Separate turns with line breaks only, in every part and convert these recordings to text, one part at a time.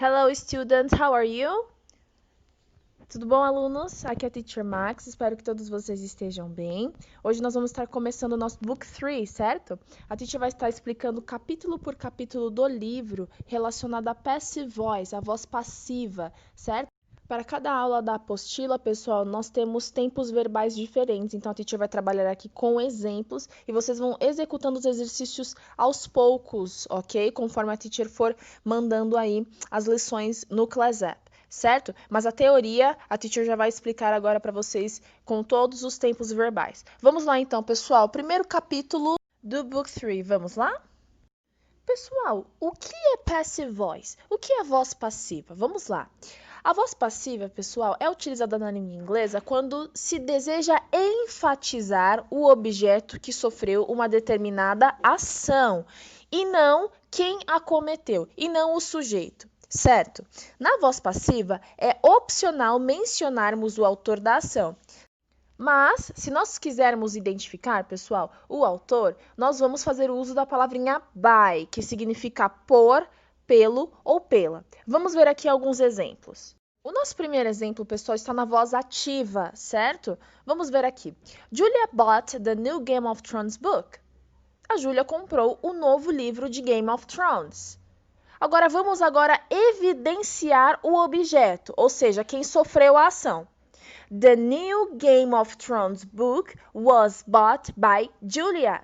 Hello, students, how are you? Tudo bom, alunos? Aqui é a Teacher Max, espero que todos vocês estejam bem. Hoje nós vamos estar começando o nosso Book 3, certo? A Teacher vai estar explicando capítulo por capítulo do livro relacionado à passive voice, a voz passiva, certo? Para cada aula da apostila, pessoal, nós temos tempos verbais diferentes, então a Teacher vai trabalhar aqui com exemplos e vocês vão executando os exercícios aos poucos, ok? Conforme a Teacher for mandando aí as lições no Class App. Certo? Mas a teoria, a teacher já vai explicar agora para vocês com todos os tempos verbais. Vamos lá então, pessoal. Primeiro capítulo do Book 3. Vamos lá? Pessoal, o que é passive voice? O que é voz passiva? Vamos lá. A voz passiva, pessoal, é utilizada na língua inglesa quando se deseja enfatizar o objeto que sofreu uma determinada ação e não quem a cometeu, e não o sujeito. Certo? Na voz passiva, é opcional mencionarmos o autor da ação. Mas, se nós quisermos identificar, pessoal, o autor, nós vamos fazer o uso da palavrinha by, que significa por, pelo ou pela. Vamos ver aqui alguns exemplos. O nosso primeiro exemplo, pessoal, está na voz ativa, certo? Vamos ver aqui. Julia bought the new Game of Thrones book. A Julia comprou o novo livro de Game of Thrones. Agora, vamos evidenciar o objeto, ou seja, quem sofreu a ação. The new Game of Thrones book was bought by Julia.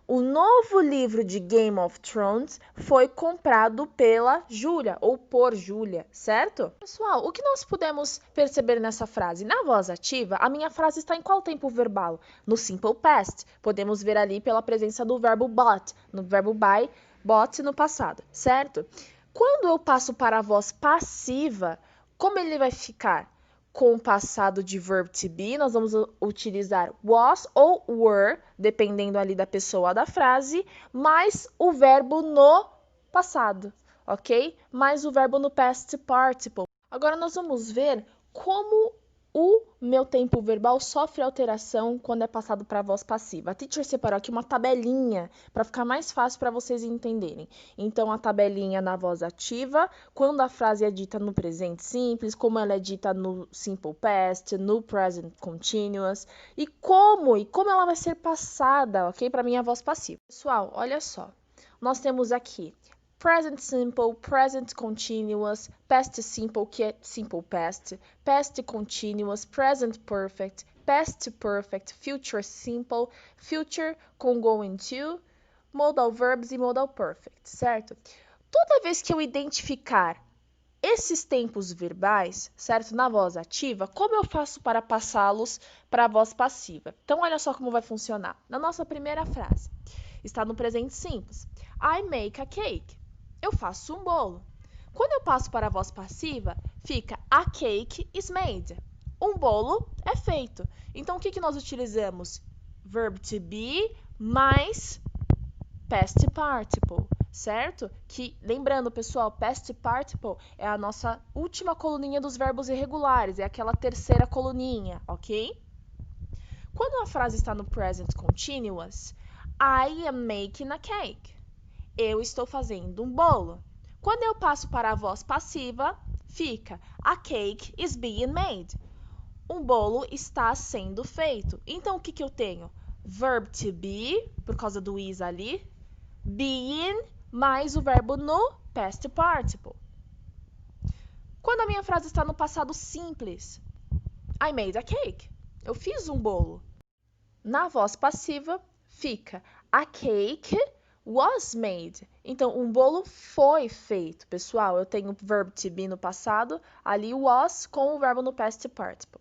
O novo livro de Game of Thrones foi comprado pela Júlia, ou por Júlia, certo? Pessoal, o que nós podemos perceber nessa frase? Na voz ativa, a minha frase está em qual tempo verbal? No simple past. Podemos ver ali pela presença do verbo bought, no verbo buy, bought no passado, certo? Quando eu passo para a voz passiva, como ele vai ficar? Com o passado de verb to be, nós vamos utilizar was ou were, dependendo ali da pessoa da frase, mais o verbo no passado, ok? Mais o verbo no past participle. Agora nós vamos ver como o meu tempo verbal sofre alteração quando é passado para a voz passiva. A teacher separou aqui uma tabelinha para ficar mais fácil para vocês entenderem. Então, a tabelinha na voz ativa, quando a frase é dita no presente simples, como ela é dita no simple past, no present continuous, e como ela vai ser passada, ok? Para minha voz passiva. Pessoal, olha só. Nós temos aqui present simple, present continuous, past simple, que é simple past, past continuous, present perfect, past perfect, future simple, future com going to, modal verbs e modal perfect, certo? Toda vez que eu identificar esses tempos verbais, certo? Na voz ativa, como eu faço para passá-los para a voz passiva? Então, olha só como vai funcionar. Na nossa primeira frase, está no presente simples. I make a cake. Eu faço um bolo. Quando eu passo para a voz passiva, fica a cake is made. Um bolo é feito. Então, o que nós utilizamos? Verb to be mais past participle, certo? Que, lembrando, pessoal, past participle é a nossa última coluninha dos verbos irregulares, é aquela terceira coluninha, ok? Quando a frase está no present continuous, I am making a cake. Eu estou fazendo um bolo. Quando eu passo para a voz passiva, fica a cake is being made. Um bolo está sendo feito. Então, o que eu tenho? Verb to be, por causa do is ali, being mais o verbo no past participle. Quando a minha frase está no passado simples, I made a cake. Eu fiz um bolo. Na voz passiva, fica a cake was made. Então, um bolo foi feito. Pessoal, eu tenho o verbo to be no passado, ali was com o verbo no past participle.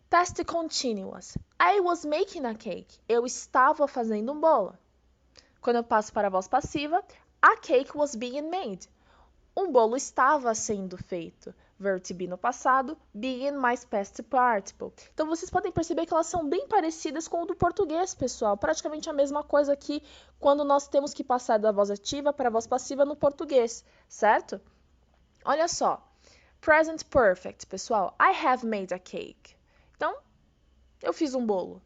Past continuous. I was making a cake. Eu estava fazendo um bolo. Quando eu passo para a voz passiva, a cake was being made. Um bolo estava sendo feito. Verb to be no passado, being mais past participle. Então, vocês podem perceber que elas são bem parecidas com o do português, pessoal. Praticamente a mesma coisa aqui quando nós temos que passar da voz ativa para a voz passiva no português, certo? Olha só. Present perfect, pessoal. I have made a cake. Então, eu fiz um bolo.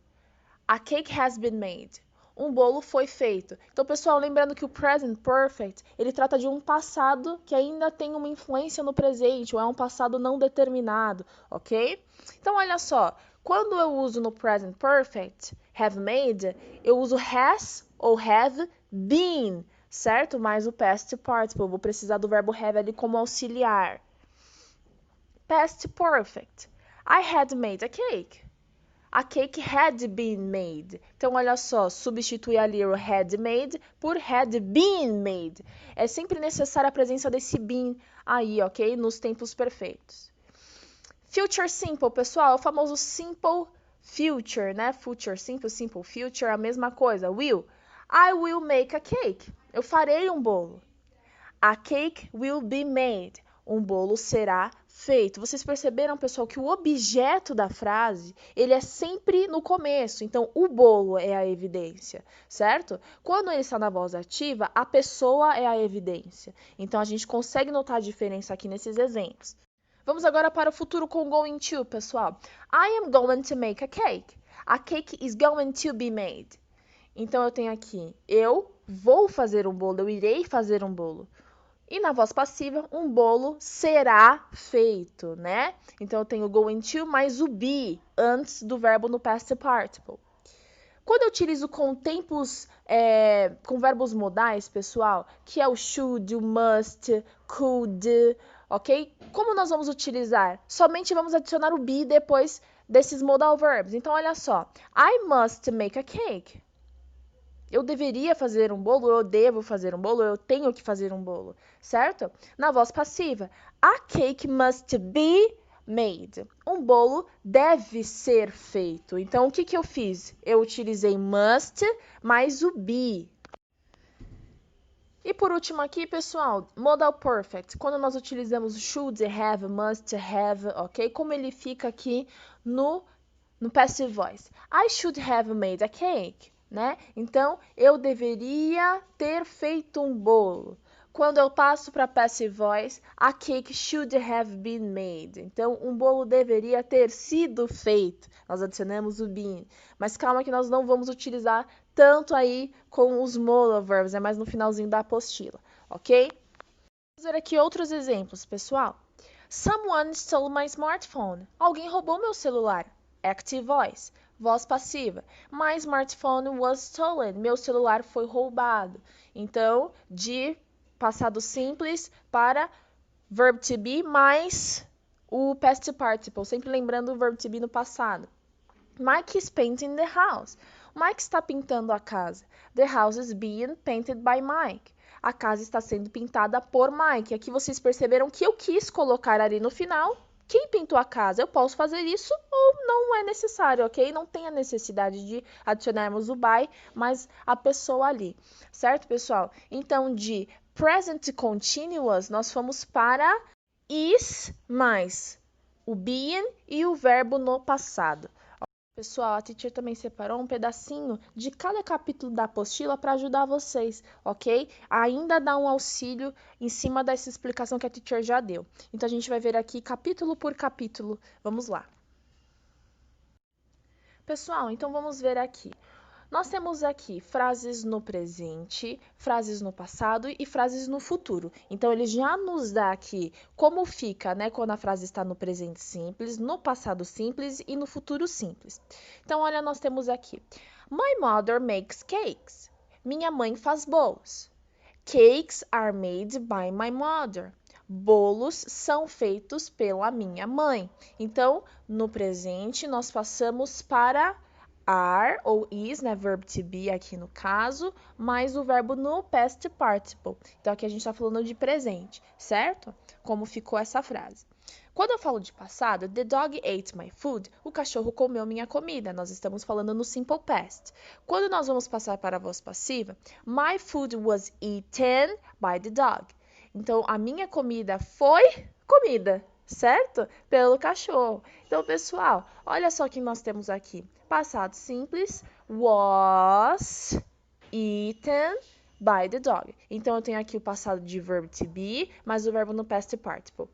A cake has been made. Um bolo foi feito. Então, pessoal, lembrando que o present perfect, ele trata de um passado que ainda tem uma influência no presente, ou é um passado não determinado, ok? Então, olha só, quando eu uso no present perfect, have made, eu uso has ou have been, certo? Mais o past participle, eu vou precisar do verbo have ali como auxiliar. Past perfect, I had made a cake. A cake had been made. Então, olha só, substitui ali o had made por had been made. É sempre necessária a presença desse been aí, ok? Nos tempos perfeitos. Future simple, pessoal, é o famoso simple future, né? Future simple, simple future, a mesma coisa. Will. I will make a cake. Eu farei um bolo. A cake will be made. Um bolo será feito. Vocês perceberam, pessoal, que o objeto da frase, ele é sempre no começo. Então, o bolo é a evidência, certo? Quando ele está na voz ativa, a pessoa é a evidência. Então, a gente consegue notar a diferença aqui nesses exemplos. Vamos agora para o futuro com going to, pessoal. I am going to make a cake. A cake is going to be made. Então, eu tenho aqui, eu vou fazer um bolo, eu irei fazer um bolo. E na voz passiva, um bolo será feito, né? Então, eu tenho going to mais o be antes do verbo no past participle. Quando eu utilizo com tempos, com verbos modais, pessoal, que é o should, o must, could, ok? Como nós vamos utilizar? Somente vamos adicionar o be depois desses modal verbs. Então, olha só. I must make a cake. Eu deveria fazer um bolo, eu devo fazer um bolo, eu tenho que fazer um bolo, certo? Na voz passiva, a cake must be made. Um bolo deve ser feito. Então, o que que eu fiz? Eu utilizei must mais o be. E por último aqui, pessoal, modal perfect. Quando nós utilizamos should have, must have, ok? Como ele fica aqui no passive voice. I should have made a cake. Né? Então, eu deveria ter feito um bolo. Quando eu passo para passive voice, a cake should have been made. Então, um bolo deveria ter sido feito. Nós adicionamos o been. Mas calma que nós não vamos utilizar tanto aí com os modal verbs, é mais no finalzinho da apostila, ok? Vamos ver aqui outros exemplos, pessoal. Someone stole my smartphone. Alguém roubou meu celular. Active voice. Voz passiva. My smartphone was stolen. Meu celular foi roubado. Então, de passado simples para verb to be mais o past participle. Sempre lembrando o verb to be no passado. Mike is painting the house. Mike está pintando a casa. The house is being painted by Mike. A casa está sendo pintada por Mike. Aqui vocês perceberam que eu quis colocar ali no final quem pintou a casa. Eu posso fazer isso ou não é necessário, ok? Não tem a necessidade de adicionarmos o by, mas a pessoa ali, certo, pessoal? Então, de present continuous, nós fomos para is mais o being e o verbo no passado. Pessoal, a teacher também separou um pedacinho de cada capítulo da apostila para ajudar vocês, ok? Ainda dá um auxílio em cima dessa explicação que a teacher já deu. Então, a gente vai ver aqui capítulo por capítulo. Vamos lá. Pessoal, então vamos ver aqui. Nós temos aqui frases no presente, frases no passado e frases no futuro. Então, ele já nos dá aqui como fica, né, quando a frase está no presente simples, no passado simples e no futuro simples. Então, olha, nós temos aqui. My mother makes cakes. Minha mãe faz bolos. Cakes are made by my mother. Bolos são feitos pela minha mãe. Então, no presente, nós passamos para are ou is, né, verb to be aqui no caso, mais o verbo no past participle. Então, aqui a gente está falando de presente, certo? Como ficou essa frase. Quando eu falo de passado, the dog ate my food, o cachorro comeu minha comida. Nós estamos falando no simple past. Quando nós vamos passar para a voz passiva, my food was eaten by the dog. Então, a minha comida foi comida, certo? Pelo cachorro. Então, pessoal, olha só o que nós temos aqui. Passado simples, was eaten by the dog. Então, eu tenho aqui o passado de verb to be, mais o verbo no past participle.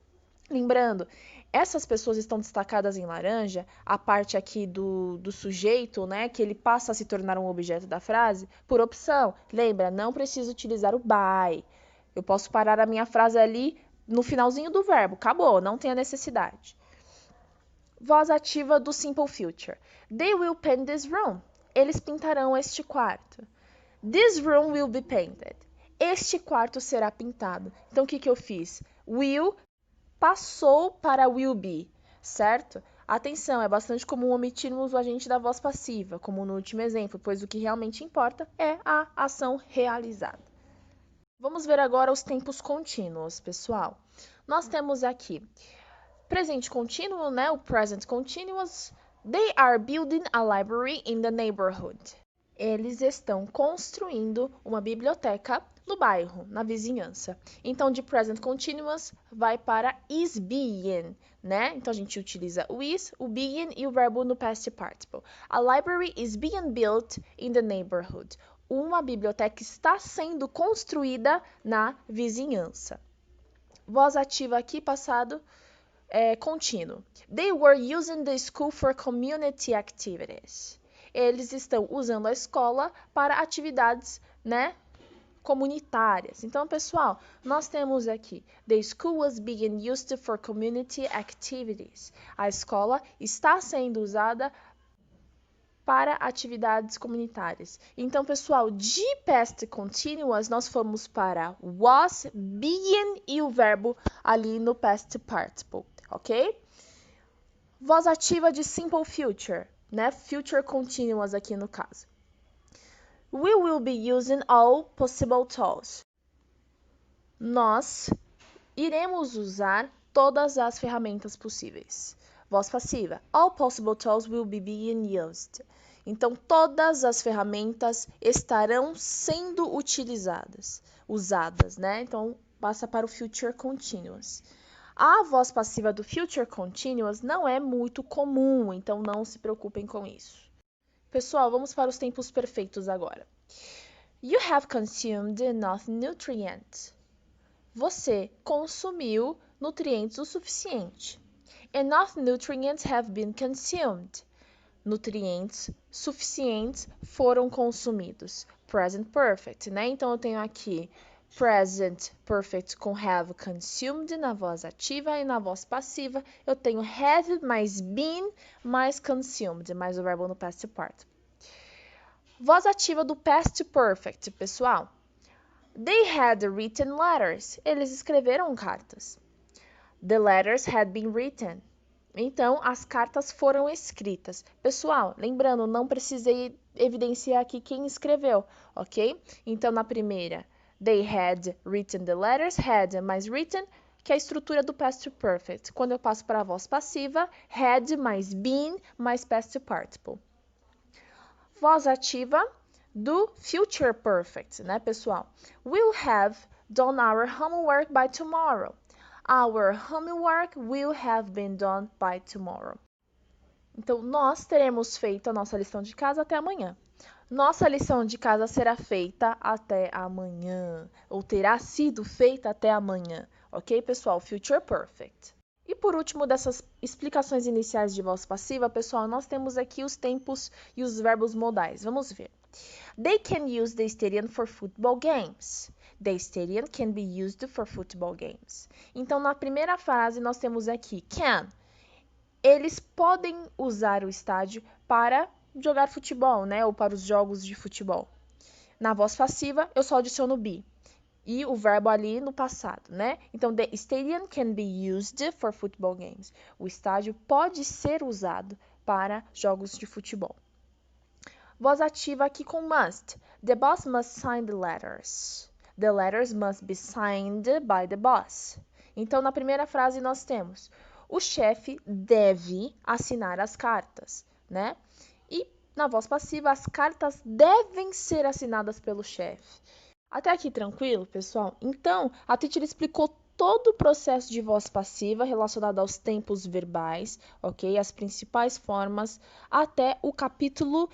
Lembrando, essas pessoas estão destacadas em laranja, a parte aqui do sujeito, né, que ele passa a se tornar um objeto da frase, por opção. Lembra, não preciso utilizar o by. Eu posso parar a minha frase ali no finalzinho do verbo. Acabou, não tem a necessidade. Voz ativa do Simple Future. They will paint this room. Eles pintarão este quarto. This room will be painted. Este quarto será pintado. Então, o que eu fiz? Will passou para will be, certo? Atenção, é bastante comum omitirmos o agente da voz passiva, como no último exemplo, pois o que realmente importa é a ação realizada. Vamos ver agora os tempos contínuos, pessoal. Nós temos aqui presente contínuo, né? O present continuous. They are building a library in the neighborhood. Eles estão construindo uma biblioteca no bairro, na vizinhança. Então, de present continuous vai para is being, né? Então, a gente utiliza o is, o being e o verbo no past participle. A library is being built in the neighborhood. Uma biblioteca está sendo construída na vizinhança. Voz ativa aqui, passado contínuo. They were using the school for community activities. Eles estão usando a escola para atividades, né, comunitárias. Então, pessoal, nós temos aqui the school was being used for community activities. A escola está sendo usada para atividades comunitárias. Então, pessoal, de past continuous, nós fomos para was, being e o verbo ali no past participle, ok? Voz ativa de simple future, né? Future continuous aqui no caso. We will be using all possible tools. Nós iremos usar todas as ferramentas possíveis. Voz passiva. All possible tools will be being used. Então, todas as ferramentas estarão sendo usadas, né? Então, passa para o future continuous. A voz passiva do future continuous não é muito comum, então não se preocupem com isso. Pessoal, vamos para os tempos perfeitos agora. You have consumed enough nutrients. Você consumiu nutrientes o suficiente. Enough nutrients have been consumed. Nutrientes suficientes foram consumidos. Present perfect, né? Então, eu tenho aqui present perfect com have consumed na voz ativa e na voz passiva eu tenho have mais been mais consumed, mais o verbo no past participle. Voz ativa do past perfect, pessoal. They had written letters. Eles escreveram cartas. The letters had been written. Então, as cartas foram escritas. Pessoal, lembrando, não precisei evidenciar aqui quem escreveu, ok? Então, na primeira, they had written the letters, had mais written, que é a estrutura do past perfect. Quando eu passo para a voz passiva, had mais been mais past participle. Voz ativa do future perfect, né, pessoal? We'll have done our homework by tomorrow. Our homework will have been done by tomorrow. Então, nós teremos feito a nossa lição de casa até amanhã. Nossa lição de casa será feita até amanhã, ou terá sido feita até amanhã, ok, pessoal? Future perfect. E por último dessas explicações iniciais de voz passiva, pessoal, nós temos aqui os tempos e os verbos modais. Vamos ver. They can use the stadium for football games. The stadium can be used for football games. Então, na primeira frase, nós temos aqui can. Eles podem usar o estádio para jogar futebol, né? Ou para os jogos de futebol. Na voz passiva, eu só adiciono be. E o verbo ali no passado, né? Então, the stadium can be used for football games. O estádio pode ser usado para jogos de futebol. Voz ativa aqui com must. The boss must sign the letters. The letters must be signed by the boss. Então, na primeira frase, nós temos o chefe deve assinar as cartas, né? E na voz passiva, as cartas devem ser assinadas pelo chefe. Até aqui tranquilo, pessoal? Então, a teacher explicou todo o processo de voz passiva relacionado aos tempos verbais, ok? As principais formas, até o capítulo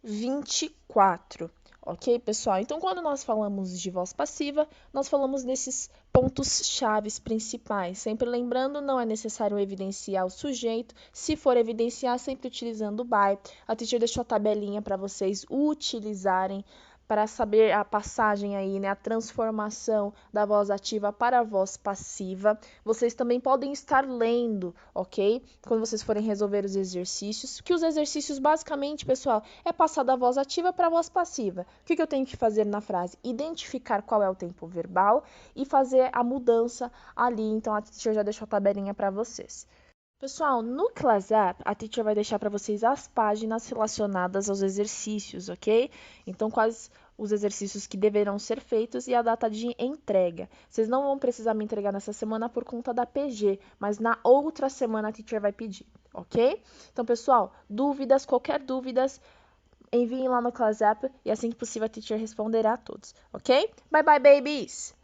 24, Ok, pessoal? Então, quando nós falamos de voz passiva, nós falamos desses pontos chaves principais. Sempre lembrando, não é necessário evidenciar o sujeito. Se for evidenciar, sempre utilizando o by. A teacher deixou a tabelinha para vocês utilizarem para saber a passagem aí, né, a transformação da voz ativa para a voz passiva. Vocês também podem estar lendo, ok? Quando vocês forem resolver os exercícios, que os exercícios basicamente, pessoal, é passar da voz ativa para a voz passiva. O que eu tenho que fazer na frase? Identificar qual é o tempo verbal e fazer a mudança ali. Então, a teacher já deixou a tabelinha para vocês. Pessoal, no Class App, a teacher vai deixar para vocês as páginas relacionadas aos exercícios, ok? Então, quais os exercícios que deverão ser feitos e a data de entrega. Vocês não vão precisar me entregar nessa semana por conta da PG, mas na outra semana a teacher vai pedir, ok? Então, pessoal, dúvidas, qualquer dúvidas, enviem lá no Class App e assim que possível a teacher responderá a todos, ok? Bye bye, babies!